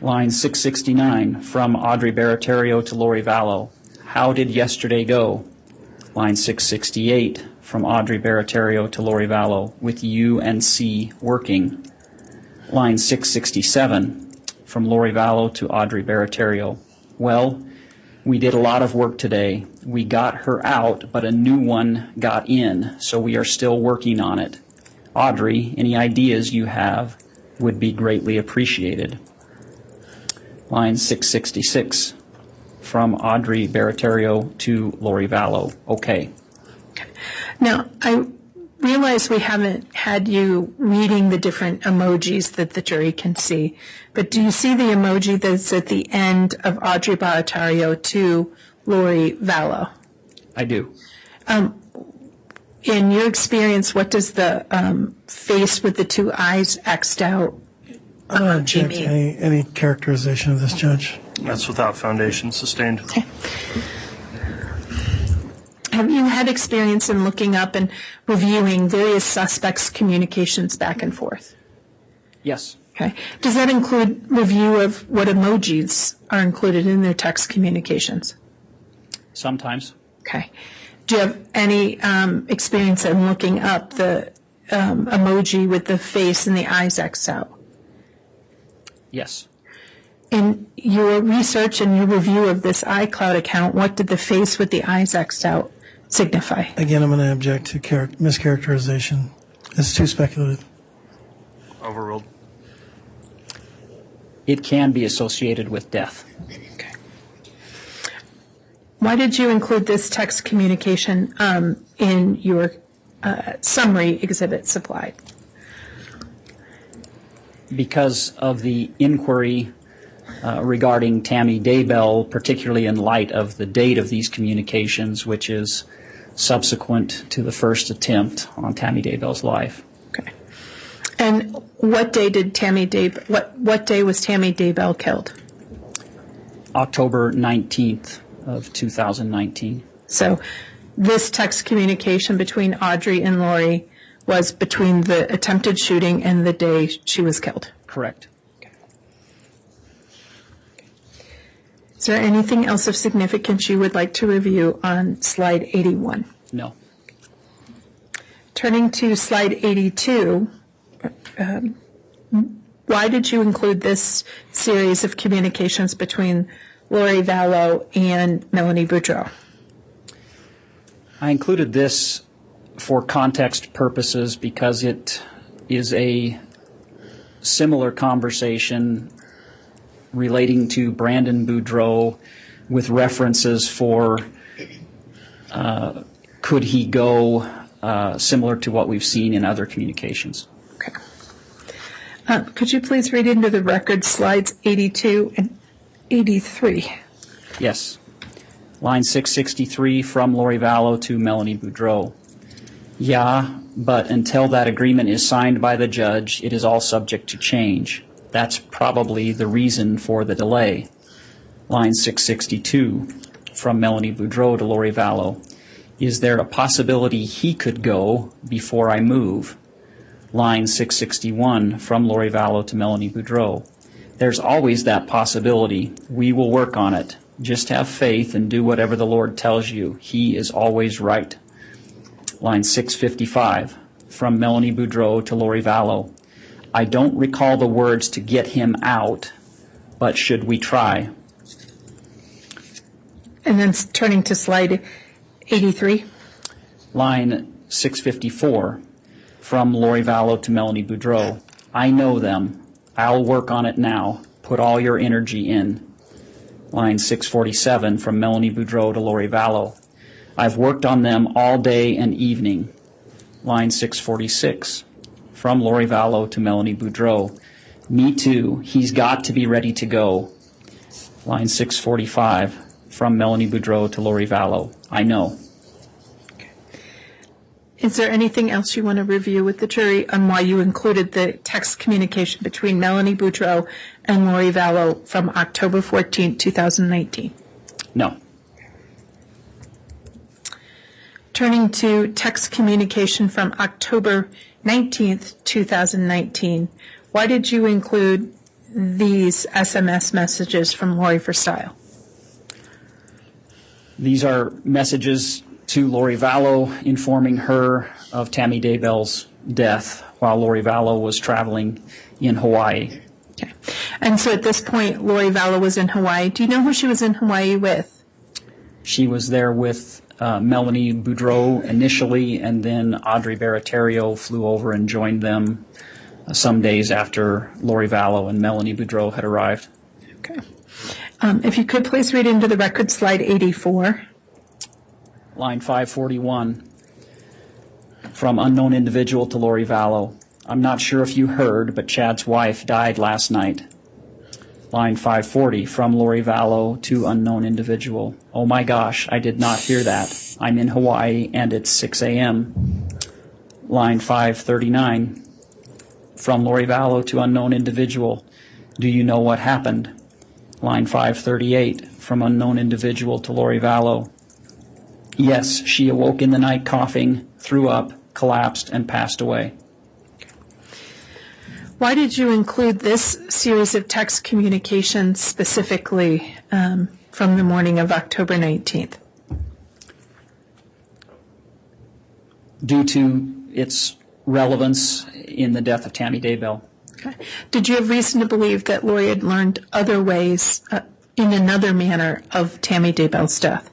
Line 669 from Audrey Baratario to Lori Vallow. How did yesterday go? Line 668 from Audrey Baratario to Lori Vallow, with you and C working. Line 667 from Lori Vallow to Audrey Baratario. Well, we did a lot of work today. We got her out, but a new one got in, so we are still working on it. Audrey, any ideas you have would be greatly appreciated. Line 666 from Audrey Baratario to Lori Vallow. Okay. Now, I realize we haven't had you reading the different emojis that the jury can see, but do you see the emoji that's at the end of Audrey Baratario to Lori Vallow? I do. In your experience, what does the face with the two eyes X'd out Object any characterization of this, Judge? That's without foundation, sustained. Okay. Have you had experience in looking up and reviewing various suspects' communications back and forth? Yes. Okay. Does that include review of what emojis are included in their text communications? Sometimes. Okay. Do you have any experience in looking up the emoji with the face and the eyes X'd out? Yes. In your research and your review of this iCloud account, what did the face with the eyes X'd out signify? Again, I'm going to object to mischaracterization. It's too speculative. Overruled. It can be associated with death. Okay. Why did you include this text communication in your summary exhibit supplied? Because of the inquiry regarding Tammy Daybell, particularly in light of the date of these communications, which is subsequent to the first attempt on Tammy Daybell's life. Okay. And what day did what day was Tammy Daybell killed? October 19th of 2019. So this text communication between Audrey and Lori was between the attempted shooting and the day she was killed. Correct. Is there anything else of significance you would like to review on slide 81? No. Turning to slide 82, why did you include this series of communications between Lori Vallow and Melanie Boudreau? I included this for context purposes because it is a similar conversation relating to Brandon Boudreau with references for could he go, similar to what we've seen in other communications. Okay. Could you please read into the record slides 82 and 83? Yes. Line 663 from Lori Vallow to Melanie Boudreau. Yeah, but until that agreement is signed by the judge, it is all subject to change. That's probably the reason for the delay. Line 662 from Melanie Boudreau to Lori Vallow. Is there a possibility he could go before I move? Line 661 from Lori Vallow to Melanie Boudreau. There's always that possibility. We will work on it. Just have faith and do whatever the Lord tells you. He is always right. Line 655 from Melanie Boudreau to Lori Vallow. I don't recall the words to get him out, but should we try? And then turning to slide 83. Line 654 from Lori Vallow to Melanie Boudreau. I know them. I'll work on it now. Put all your energy in. Line 647 from Melanie Boudreau to Lori Vallow. I've worked on them all day and evening. Line 646 from Lori Vallow to Melanie Boudreau. Me too. He's got to be ready to go. Line 645 from Melanie Boudreau to Lori Vallow. I know. Is there anything else you want to review with the jury on why you included the text communication between Melanie Boudreau and Lori Vallow from October 14, 2019? No. Turning to text communication from October 19th, 2019, why did you include these SMS messages from Lori for style? These are messages to Lori Vallow informing her of Tammy Daybell's death while Lori Vallow was traveling in Hawaii. Okay. And so at this point, Lori Vallow was in Hawaii. Do you know who she was in Hawaii with? She was there with Melanie Boudreau initially, and then Audrey Baratario flew over and joined them some days after Lori Vallow and Melanie Boudreau had arrived. Okay. If you could please read into the record slide 84. Line 541 from unknown individual to Lori Vallow. I'm not sure if you heard, but Chad's wife died last night. Line 540 from Lori Vallow to unknown individual. Oh my gosh, I did not hear that. I'm in Hawaii and it's 6 a.m. Line 539 from Lori Vallow to unknown individual. Do you know what happened? Line 538 from unknown individual to Lori Vallow. Yes, she awoke in the night coughing, threw up, collapsed, and passed away. Why did you include this series of text communications specifically from the morning of October 19th? Due to its relevance in the death of Tammy Daybell. Okay. Did you have reason to believe that Lori had learned other ways, in another manner, of Tammy Daybell's death?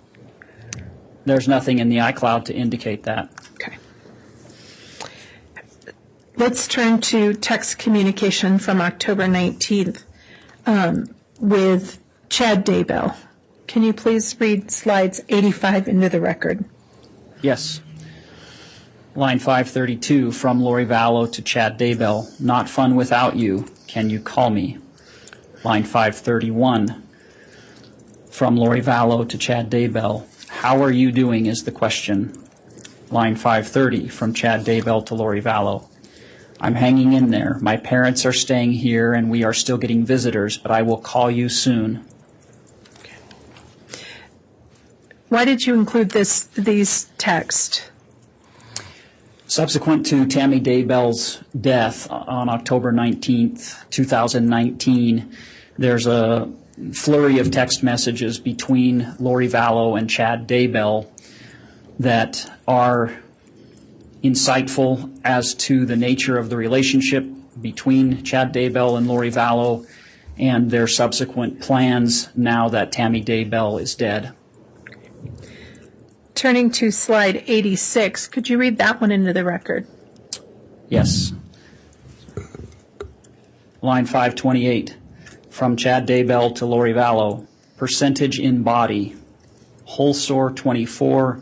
There's nothing in the iCloud to indicate that. Okay. Let's turn to text communication from October 19th with Chad Daybell. Can you please read slides 85 into the record? Yes. Line 532 from Lori Vallow to Chad Daybell. Not fun without you. Can you call me? Line 531 from Lori Vallow to Chad Daybell. How are you doing is the question. Line 530 from Chad Daybell to Lori Vallow. I'm hanging in there. My parents are staying here and we are still getting visitors, but I will call you soon. Why did you include these texts? Subsequent to Tammy Daybell's death on October 19th, 2019, there's a flurry of text messages between Lori Vallow and Chad Daybell that are insightful as to the nature of the relationship between Chad Daybell and Lori Vallow and their subsequent plans now that Tammy Daybell is dead. Turning to slide 86, could you read that one into the record? Yes. Line 528 from Chad Daybell to Lori Vallow. Percentage in body. Holsor 24,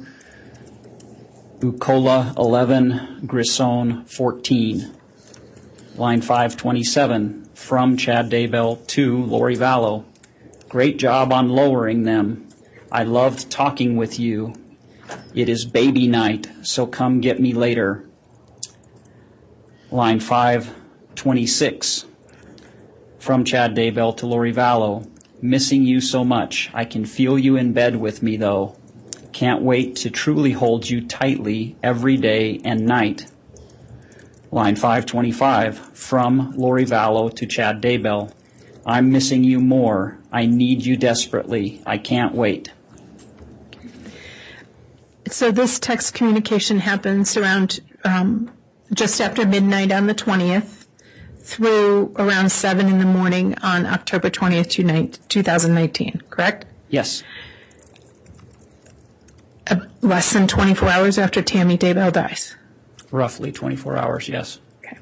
Bucola 11, Grisson 14. Line 527 from Chad Daybell to Lori Vallow. Great job on lowering them. I loved talking with you. It is baby night, so come get me later. Line 526 from Chad Daybell to Lori Vallow. Missing you so much. I can feel you in bed with me, though. Can't wait to truly hold you tightly every day and night. Line 525 from Lori Vallow to Chad Daybell. I'm missing you more. I need you desperately. I can't wait. So this text communication happens around just after midnight on the 20th through around 7 in the morning on October 20th, 2019, correct? Yes. Less than 24 hours after Tammy Daybell dies. Roughly 24 hours, yes. Okay.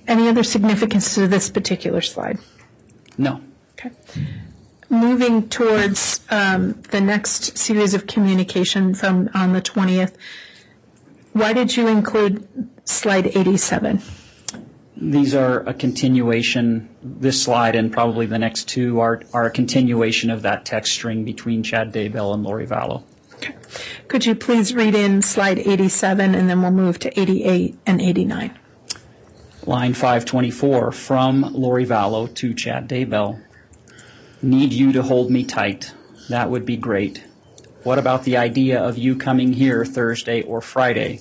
Any other significance to this particular slide? No. Okay. Moving towards the next series of communication from on the 20th, why did you include slide 87? These are a continuation, this slide and probably the next two are a continuation of that text string between Chad Daybell and Lori Vallow. Okay. Could you please read in slide 87 and then we'll move to 88 and 89. Line 524 from Lori Vallow to Chad Daybell. Need you to hold me tight. That would be great. What about the idea of you coming here Thursday or Friday?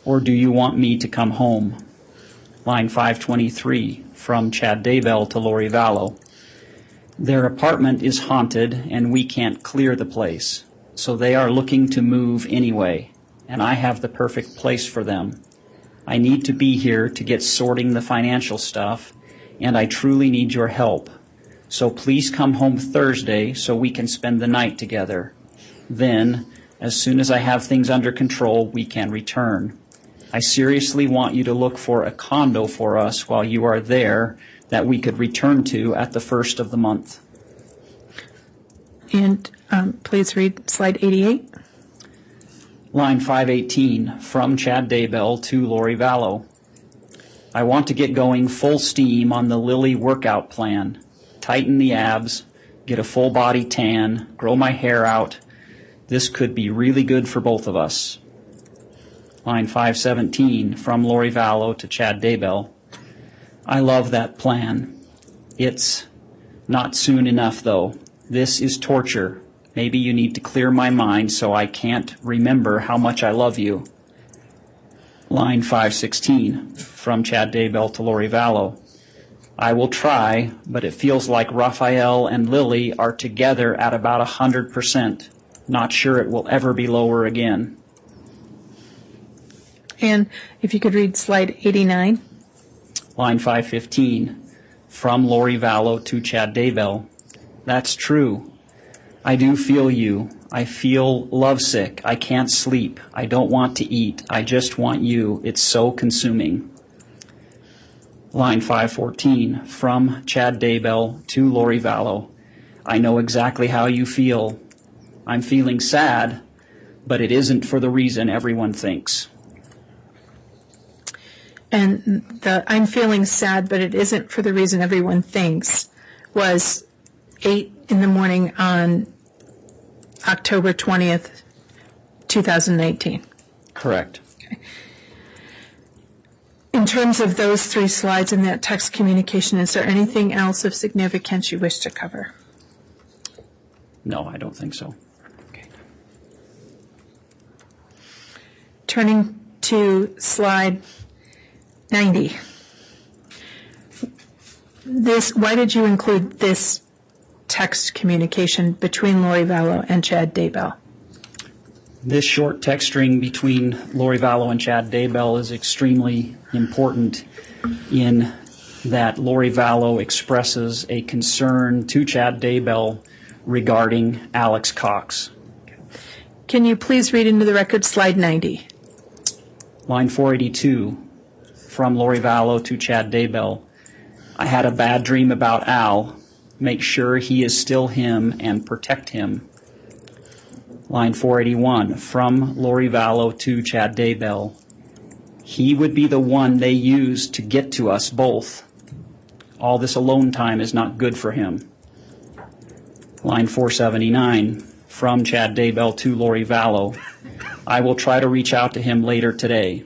Or do you want me to come home? Line 523 from Chad Daybell to Lori Vallow. Their apartment is haunted and we can't clear the place. So they are looking to move anyway, and I have the perfect place for them. I need to be here to get sorting the financial stuff, and I truly need your help. So please come home Thursday so we can spend the night together. Then, as soon as I have things under control, we can return. I seriously want you to look for a condo for us while you are there that we could return to at the first of the month. And please read slide 88. Line 518 from Chad Daybell to Lori Vallow. I want to get going full steam on the Lily workout plan. Tighten the abs, get a full body tan, grow my hair out. This could be really good for both of us. Line 517 from Lori Vallow to Chad Daybell. I love that plan. It's not soon enough, though. This is torture. Maybe you need to clear my mind so I can't remember how much I love you. Line 516 from Chad Daybell to Lori Vallow. I will try, but it feels like Raphael and Lily are together at about 100%. Not sure it will ever be lower again. And if you could read slide 89. Line 515 from Lori Vallow to Chad Daybell. That's true. I do feel you. I feel lovesick. I can't sleep. I don't want to eat. I just want you. It's so consuming. Line 514 from Chad Daybell to Lori Vallow. I know exactly how you feel. I'm feeling sad, but it isn't for the reason everyone thinks. And I'm feeling sad, but it isn't for the reason everyone thinks was 8 in the morning on October 20th, 2019. Correct. In terms of those 3 slides in that text communication, is there anything else of significance you wish to cover? No, I don't think so. Okay. Turning to slide 90. Why did you include this text communication between Lori Vallow and Chad Daybell? This short text string between Lori Vallow and Chad Daybell is extremely important in that Lori Vallow expresses a concern to Chad Daybell regarding Alex Cox. Can you please read into the record slide 90? Line 482 from Lori Vallow to Chad Daybell. I had a bad dream about Al. Make sure he is still him and protect him. Line 481 from Lori Vallow to Chad Daybell. He would be the one they use to get to us both. All this alone time is not good for him. Line 479 from Chad Daybell to Lori Vallow. I will try to reach out to him later today.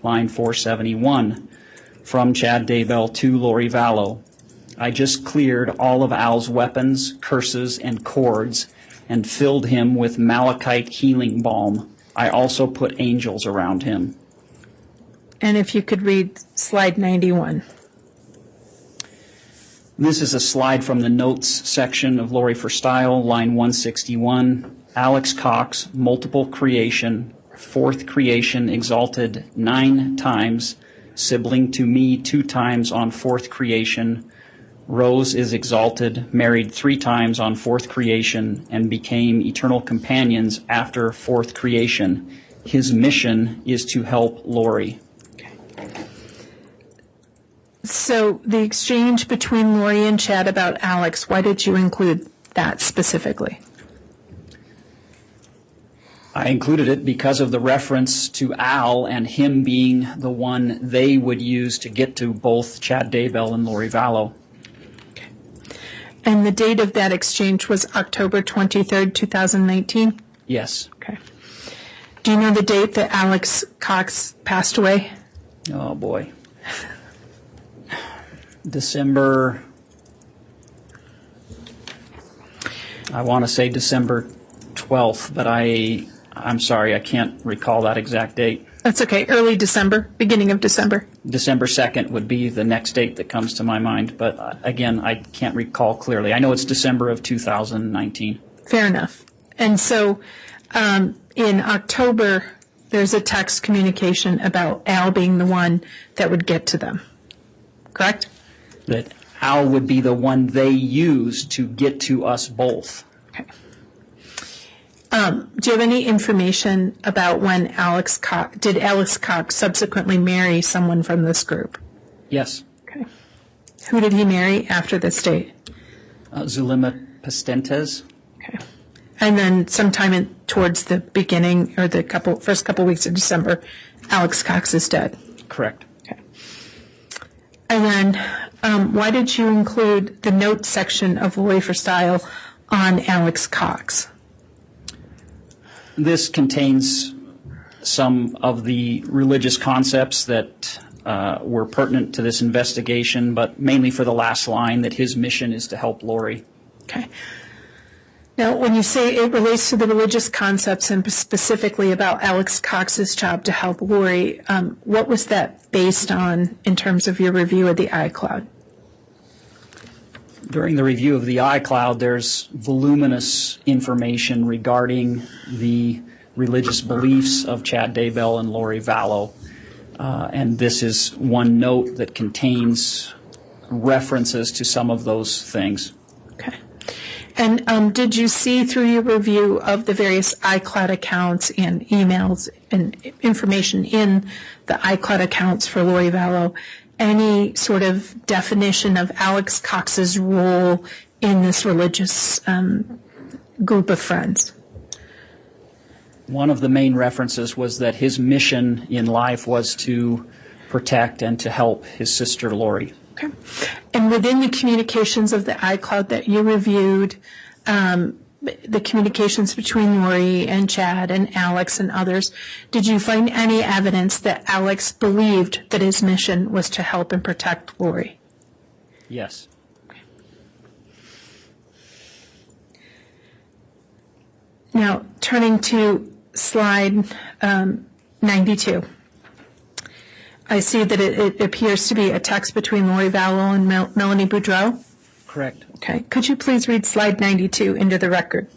Line 471 from Chad Daybell to Lori Vallow. I just cleared all of Al's weapons, curses, and cords and filled him with malachite healing balm. I also put angels around him. And if you could read slide 91. This is a slide from the notes section of Lori for Style, line 161. Alex Cox, multiple creation, fourth creation exalted 9 times, sibling to me 2 times on fourth creation. Rose is exalted, married 3 times on fourth creation, and became eternal companions after fourth creation. His mission is to help Lori. So the exchange between Lori and Chad about Alex, why did you include that specifically? I included it because of the reference to Al and him being the one they would use to get to both Chad Daybell and Lori Vallow. And the date of that exchange was October 23rd, 2019? Yes. Okay. Do you know the date that Alex Cox passed away? Oh, boy. December, I want to say December 12th, but I'm sorry, I can't recall that exact date. That's okay. Early December, beginning of December. December 2nd would be the next date that comes to my mind, but again, I can't recall clearly. I know it's December of 2019. Fair enough. And so in October, there's a text communication about Al being the one that would get to them, correct? That Al would be the one they use to get to us both. Okay. Do you have any information about when did Alex Cox subsequently marry someone from this group? Yes. Okay. Who did he marry after this date? Zulema Pastentes. Okay. And then sometime towards the beginning or the first couple weeks of December, Alex Cox is dead. Correct. Okay. And then why did you include the notes section of Lori for Style on Alex Cox? This contains some of the religious concepts that were pertinent to this investigation, but mainly for the last line that his mission is to help Lori. Okay. Now, when you say it relates to the religious concepts and specifically about Alex Cox's job to help Lori, what was that based on in terms of your review of the iCloud? During the review of the iCloud, there's voluminous information regarding the religious beliefs of Chad Daybell and Lori Vallow. And this is one note that contains references to some of those things. Okay. And did you see through your review of the various iCloud accounts and emails and information in the iCloud accounts for Lori Vallow any sort of definition of Alex Cox's role in this religious group of friends? One of the main references was that his mission in life was to protect and to help his sister Lori. Okay. And within the communications of the iCloud that you reviewed, the communications between Lori and Chad and Alex and others, did you find any evidence that Alex believed that his mission was to help and protect Lori? Yes. Now, turning to slide 92. I see that it appears to be a text between Lori Vallow and Melanie Boudreau. Correct. Okay. Could you please read slide 92 into the record?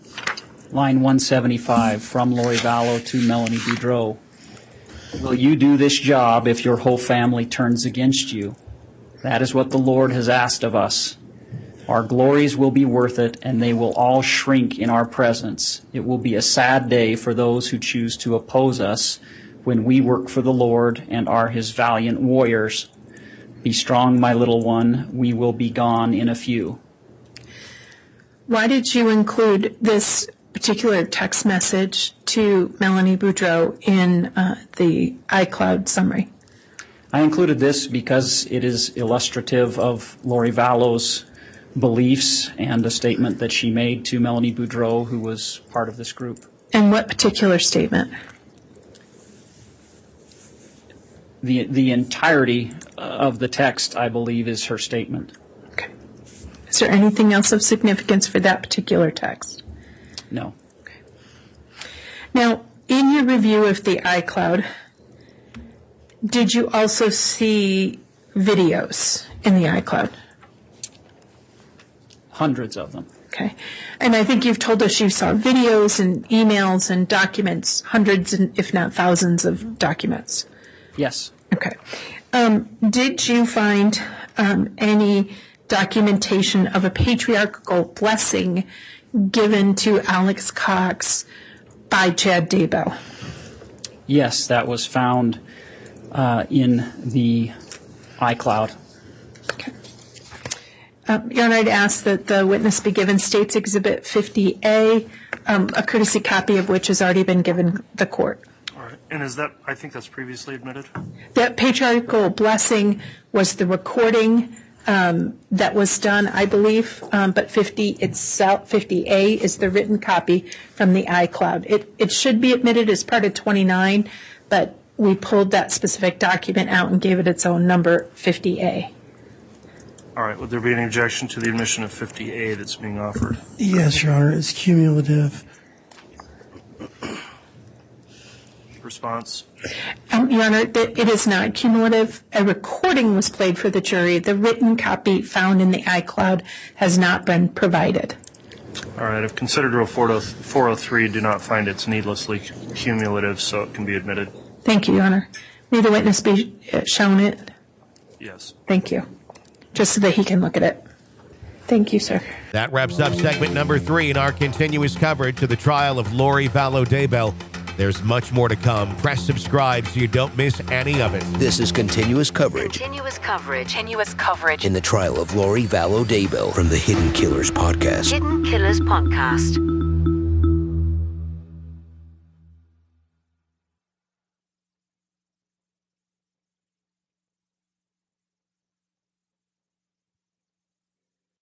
Line 175 from Lori Vallow to Melanie Boudreau. Will you do this job if your whole family turns against you? That is what the Lord has asked of us. Our glories will be worth it, and they will all shrink in our presence. It will be a sad day for those who choose to oppose us when we work for the Lord and are his valiant warriors. Be strong, my little one. We will be gone in a few. Why did you include this particular text message to Melanie Boudreau in the iCloud summary? I included this because it is illustrative of Lori Vallow's beliefs and a statement that she made to Melanie Boudreau, who was part of this group. And what particular statement? The entirety of the text, I believe, is her statement. Okay. Is there anything else of significance for that particular text? No. Okay. Now, in your review of the iCloud, did you also see videos in the iCloud? Hundreds of them. Okay. And I think you've told us you saw videos and emails and documents, hundreds and if not thousands of documents. Yes. Okay. Did you find any documentation of a patriarchal blessing given to Alex Cox by Chad Daybell? Yes, that was found in the iCloud. Okay. Your Honor, I'd ask that the witness be given State's Exhibit 50A, a courtesy copy of which has already been given the court. All right. And is that, I think that's previously admitted? That patriarchal blessing was the recording that was done, I believe, but 50A is the written copy from the iCloud. It should be admitted as part of 29, but we pulled that specific document out and gave it its own number, 50A. All right. Would there be any objection to the admission of 50A that's being offered? Yes, Your Honor, it's cumulative. Response? Your Honor, it is not cumulative. A recording was played for the jury. The written copy found in the iCloud has not been provided. All right. If considered Rule 403, do not find it's needlessly cumulative, so it can be admitted. Thank you, Your Honor. May the witness be shown it? Yes. Thank you. Just so that he can look at it. Thank you, sir. That wraps up segment number 3 in our continuous coverage to the trial of Lori Vallow Daybell. There's much more to come. Press subscribe so you don't miss any of it. This is continuous coverage Continuous coverage. Continuous coverage. in the trial of Lori Vallow Daybell from the Hidden Killers podcast. Hidden Killers Podcast.